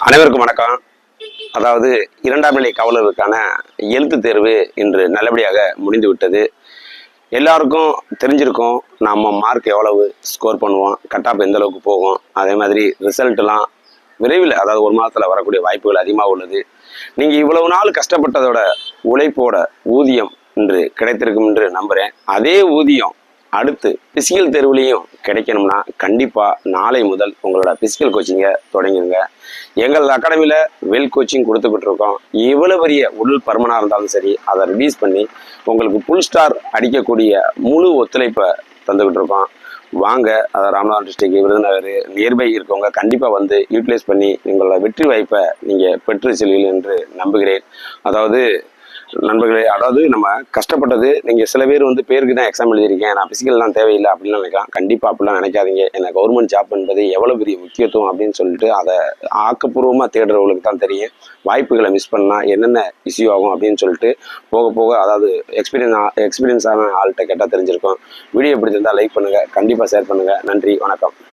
அனைவருக்கும் வணக்கம். அதாவது 2ஆம் நிலை காவலருக்கான எழுத்து தேர்வு இன்று நல்லபடியாக முடிந்து விட்டது. எல்லாருக்கும் தெரிஞ்சிருக்கும் நம்ம மார்க் எவ்வளவு ஸ்கோர் பண்ணுவோம், கட் ஆஃப் எந்த அளவுக்கு போகும், அதே மாதிரி ரிசல்ட்லாம் விரைவில் அதாவது ஒரு மாதத்தில் வரக்கூடிய வாய்ப்புகள் அதிகமாக உள்ளது. நீங்கள் இவ்வளவு நாள் கஷ்டப்பட்டதோட உழைப்போட ஊதியம் இன்று கிடைத்திருக்கும் என்று நம்புகிறேன். அதே ஊதியம் அடுத்து பிசிக்கல் தேர்வுலையும் கிடைக்கணும்னா கண்டிப்பாக நாளை முதல் உங்களோட பிசிக்கல் கோச்சிங்கை தொடங்கிடுங்க. எங்கள் அகாடமியில் வெல் கோச்சிங் கொடுத்துக்கிட்டு இருக்கோம். எவ்வளோ பெரிய உடல் பருமனாக இருந்தாலும் சரி அதை ரிலீஸ் பண்ணி உங்களுக்கு ஃபுல் ஸ்டார் அடிக்கக்கூடிய முழு ஒத்துழைப்பை தந்துக்கிட்டு இருக்கோம். வாங்க, அதை ராமநாதபுரம் டிஸ்ட்ரிக்ட் விருதுநகர் நியர்பை இருக்கவங்க கண்டிப்பாக வந்து யூட்டிலைஸ் பண்ணி எங்களோட வெற்றி வாய்ப்பை நீங்கள் பெற்று செல்வீர்கள் என்று நம்புகிறேன். நண்பர்களே, அதாவது நம்ம கஷ்டப்பட்டது, நீங்கள் சில பேர் வந்து பேருக்கு தான் எக்ஸாம் எழுதியிருக்கேன், நான் பிசிக்கல்லாம் தேவையில்லை அப்படின்னு நினைக்கலாம். கண்டிப்பாக அப்படிலாம் நினைக்காதீங்க. எனக்கு கவர்மெண்ட் ஜாப் என்பது எவ்வளோ பெரிய முக்கியத்துவம் அப்படின்னு சொல்லிட்டு அதை ஆக்கப்பூர்வமாக தேடுறவங்களுக்கு தான் தெரியும். வாய்ப்புகளை மிஸ் பண்ணால் என்னென்ன இஷ்யூ ஆகும் அப்படின்னு சொல்லிட்டு போக போக அதாவது எக்ஸ்பீரியன்ஸான ஆள்கிட்ட கேட்டால் தெரிஞ்சிருக்கும். வீடியோ பிடிச்சிருந்தால் லைக் பண்ணுங்கள், கண்டிப்பாக ஷேர் பண்ணுங்கள். நன்றி, வணக்கம்.